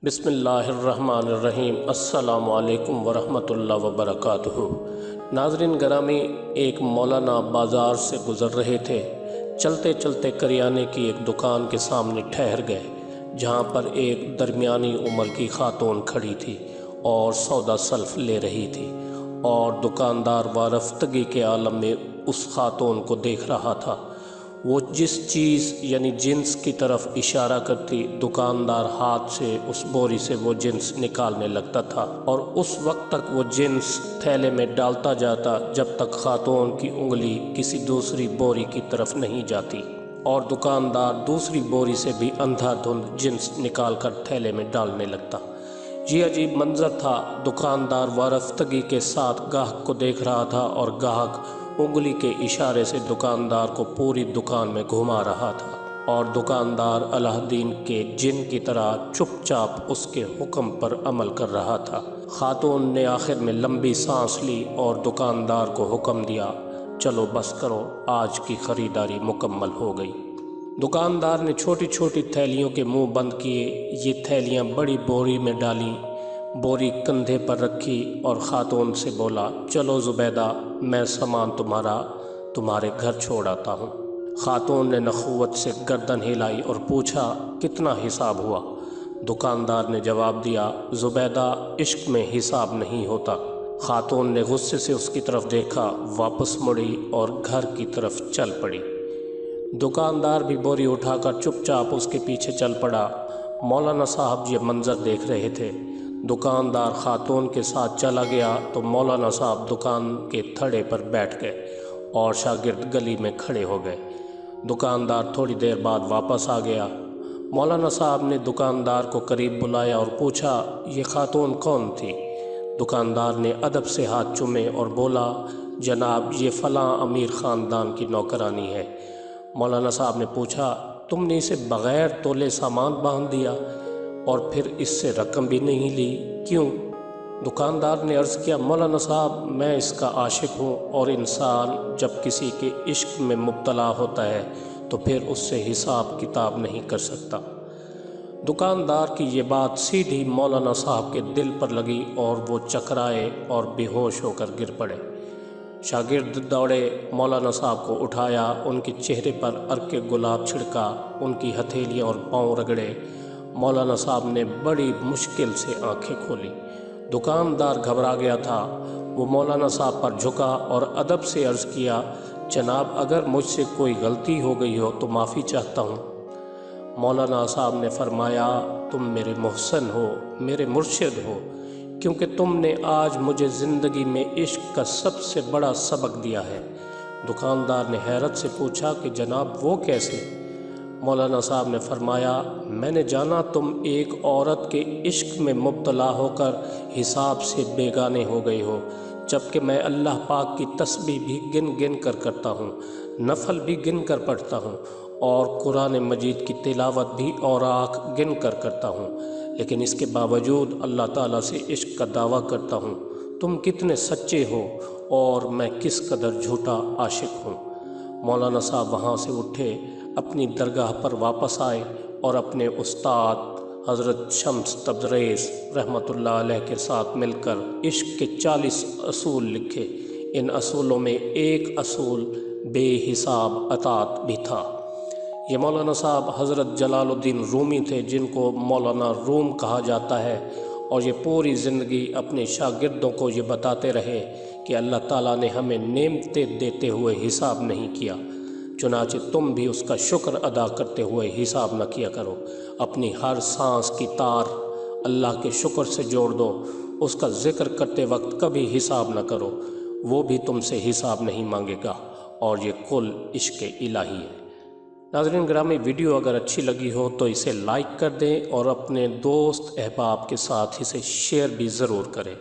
بسم اللہ الرحمن الرحیم۔ السلام علیکم ورحمۃ اللہ وبرکاتہ۔ ناظرین گرامی، ایک مولانا بازار سے گزر رہے تھے۔ چلتے چلتے کریانے کی ایک دکان کے سامنے ٹھہر گئے، جہاں پر ایک درمیانی عمر کی خاتون کھڑی تھی اور سودا سلف لے رہی تھی، اور دکاندار وارفتگی کے عالم میں اس خاتون کو دیکھ رہا تھا۔ وہ جس چیز یعنی جنس کی طرف اشارہ کرتی، دکاندار ہاتھ سے اس بوری سے وہ جنس نکالنے لگتا تھا، اور اس وقت تک وہ جنس تھیلے میں ڈالتا جاتا جب تک خاتون کی انگلی کسی دوسری بوری کی طرف نہیں جاتی، اور دکاندار دوسری بوری سے بھی اندھا دھند جنس نکال کر تھیلے میں ڈالنے لگتا۔ یہ عجیب منظر تھا۔ دکاندار وارفتگی کے ساتھ گاہک کو دیکھ رہا تھا، اور گاہک انگلی کے اشارے سے دکاندار کو پوری دکان میں گھما رہا تھا، اور دکاندار الہ دین کے جن کی طرح چپ چاپ اس کے حکم پر عمل کر رہا تھا۔ خاتون نے آخر میں لمبی سانس لی اور دکاندار کو حکم دیا، چلو بس کرو، آج کی خریداری مکمل ہو گئی۔ دکاندار نے چھوٹی چھوٹی تھیلیوں کے منہ بند کیے، یہ تھیلیاں بڑی بوری میں ڈالیں، بوری کندھے پر رکھی، اور خاتون سے بولا، چلو زبیدہ، میں سامان تمہارے گھر چھوڑ آتا ہوں۔ خاتون نے نخوت سے گردن ہلائی اور پوچھا، کتنا حساب ہوا؟ دکاندار نے جواب دیا، زبیدہ، عشق میں حساب نہیں ہوتا۔ خاتون نے غصے سے اس کی طرف دیکھا، واپس مڑی اور گھر کی طرف چل پڑی۔ دکاندار بھی بوری اٹھا کر چپ چاپ اس کے پیچھے چل پڑا۔ مولانا صاحب یہ منظر دیکھ رہے تھے۔ دکاندار خاتون کے ساتھ چلا گیا تو مولانا صاحب دکان کے تھڑے پر بیٹھ گئے اور شاگرد گلی میں کھڑے ہو گئے۔ دکاندار تھوڑی دیر بعد واپس آ گیا۔ مولانا صاحب نے دکاندار کو قریب بلایا اور پوچھا، یہ خاتون کون تھی؟ دکاندار نے ادب سے ہاتھ چومے اور بولا، جناب، یہ فلاں امیر خاندان کی نوکرانی ہے۔ مولانا صاحب نے پوچھا، تم نے اسے بغیر تولے سامان باندھ دیا اور پھر اس سے رقم بھی نہیں لی، کیوں؟ دکاندار نے عرض کیا، مولانا صاحب، میں اس کا عاشق ہوں، اور انسان جب کسی کے عشق میں مبتلا ہوتا ہے تو پھر اس سے حساب کتاب نہیں کر سکتا۔ دکاندار کی یہ بات سیدھی مولانا صاحب کے دل پر لگی، اور وہ چکرائے اور بے ہوش ہو کر گر پڑے۔ شاگرد دوڑے، مولانا صاحب کو اٹھایا، ان کے چہرے پر عرق گلاب چھڑکا، ان کی ہتھیلیاں اور پاؤں رگڑے۔ مولانا صاحب نے بڑی مشکل سے آنکھیں کھولی۔ دکاندار گھبرا گیا تھا۔ وہ مولانا صاحب پر جھکا اور ادب سے عرض کیا، جناب، اگر مجھ سے کوئی غلطی ہو گئی ہو تو معافی چاہتا ہوں۔ مولانا صاحب نے فرمایا، تم میرے محسن ہو، میرے مرشد ہو، کیونکہ تم نے آج مجھے زندگی میں عشق کا سب سے بڑا سبق دیا ہے۔ دکاندار نے حیرت سے پوچھا کہ جناب، وہ کیسے؟ مولانا صاحب نے فرمایا، میں نے جانا تم ایک عورت کے عشق میں مبتلا ہو کر حساب سے بیگانے ہو گئے ہو، جبکہ میں اللہ پاک کی تسبیح بھی گن گن کر کرتا ہوں، نفل بھی گن کر پڑھتا ہوں، اور قرآن مجید کی تلاوت بھی اوراق گن کر کرتا ہوں، لیکن اس کے باوجود اللہ تعالیٰ سے عشق کا دعویٰ کرتا ہوں۔ تم کتنے سچے ہو اور میں کس قدر جھوٹا عاشق ہوں۔ مولانا صاحب وہاں سے اٹھے، اپنی درگاہ پر واپس آئے، اور اپنے استاد حضرت شمس تبریز رحمۃ اللہ علیہ کے ساتھ مل کر عشق کے 40 اصول لکھے۔ ان اصولوں میں ایک اصول بے حساب اطاعت بھی تھا۔ یہ مولانا صاحب حضرت جلال الدین رومی تھے، جن کو مولانا روم کہا جاتا ہے، اور یہ پوری زندگی اپنے شاگردوں کو یہ بتاتے رہے کہ اللہ تعالیٰ نے ہمیں نعمتیں دیتے ہوئے حساب نہیں کیا، چنانچہ تم بھی اس کا شکر ادا کرتے ہوئے حساب نہ کیا کرو۔ اپنی ہر سانس کی تار اللہ کے شکر سے جوڑ دو، اس کا ذکر کرتے وقت کبھی حساب نہ کرو، وہ بھی تم سے حساب نہیں مانگے گا، اور یہ کل عشق الہی ہے۔ ناظرین گرامی، ویڈیو اگر اچھی لگی ہو تو اسے لائک کر دیں، اور اپنے دوست احباب کے ساتھ اسے شیئر بھی ضرور کریں۔